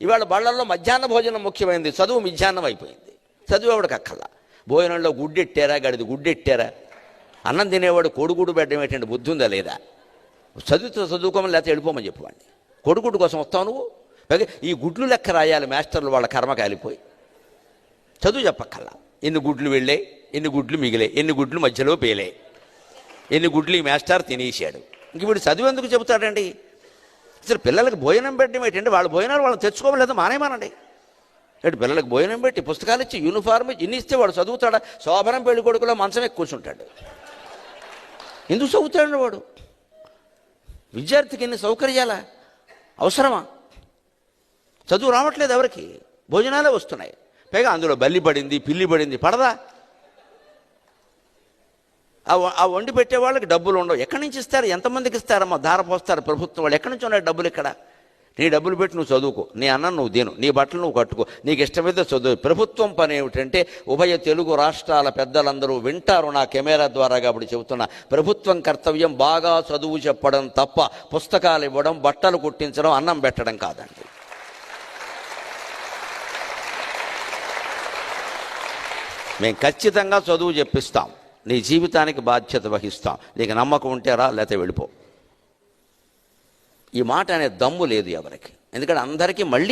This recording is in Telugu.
ఇవాళ బళ్ళల్లో మధ్యాహ్న భోజనం ముఖ్యమైనది, చదువు మధ్యాహ్నం అయిపోయింది. చదువు ఎవడికి అక్కల్లా. భోజనంలో గుడ్డెట్టారా, గడిది గుడ్డెట్టారా, అన్నం తినేవాడు కోడిగుడ్డు పెట్టడం ఏంటంటే బుద్ధి ఉందా లేదా? చదువుకోమని లేకపోతే వెళ్ళిపోమని చెప్పండి. కోడిగుడ్డు కోసం వస్తావు నువ్వు. పైగా ఈ గుడ్లు లెక్క రాయాలి మాస్టర్లు, వాళ్ళ కర్మ కాలిపోయి. చదువు చెప్పక్కల్లా. ఎన్ని గుడ్లు వెళ్ళాయి, ఎన్ని గుడ్లు మిగిలాయి, ఎన్ని గుడ్లు మధ్యలో పేలాయి, ఎన్ని గుడ్లు ఈ మాస్టర్ తినేసాడు. ఇంక వీడు చదువు ఎందుకు చెబుతాడండి? అసలు పిల్లలకి భోజనం పెట్టడం ఏంటంటే వాళ్ళ భోజనాలు వాళ్ళని తెచ్చుకోవాలి, లేదా మానేమానండి. అంటే పిల్లలకు భోజనం పెట్టి పుస్తకాలు ఇచ్చి యూనిఫార్మ్ ఇన్ని ఇస్తే వాడు చదువుతాడా? శోభనం పెళ్లి కొడుకులో మంచం ఎక్కి కూర్చుంటాడు. ఎందుకు చదువుతాడు వాడు? విద్యార్థికి ఎన్ని సౌకర్యాలా అవసరమా? చదువు రావట్లేదు ఎవరికి, భోజనాలే వస్తున్నాయి. పైగా అందులో బల్లి పడింది, పిల్లి పడింది, పడదా? ఆ వండి పెట్టే వాళ్ళకి డబ్బులు ఉండవు. ఎక్కడి నుంచి ఇస్తారు? ఎంతమందికి ఇస్తారమ్మా? ధార పోస్తారు ప్రభుత్వం వాళ్ళు. ఎక్కడి నుంచి ఉన్నాయి డబ్బులు? ఇక్కడ నీ డబ్బులు పెట్టి నువ్వు చదువుకో, నీ అన్నం నువ్వు తిను, నీ బట్టలు నువ్వు కట్టుకో, నీకు ఇష్టమైతే చదువు. ప్రభుత్వం పని ఏమిటంటే, ఉభయ తెలుగు రాష్ట్రాల పెద్దలందరూ వింటారు నా కెమెరా ద్వారా కాబట్టి చెబుతున్నా, ప్రభుత్వం కర్తవ్యం బాగా చదువు చెప్పడం తప్ప పుస్తకాలు ఇవ్వడం, బట్టలు కుట్టించడం, అన్నం పెట్టడం కాదండి. మేము ఖచ్చితంగా చదువు చెప్పిస్తాం, నీ జీవితానికి బాధ్యత వహిస్తాం. నీకు నమ్మకం ఉంటే రా, లేకపోతే వెళ్ళిపో. ఈ మాట అనే దమ్ము లేదు ఎవరికి. ఎందుకంటే అందరికీ మళ్ళీ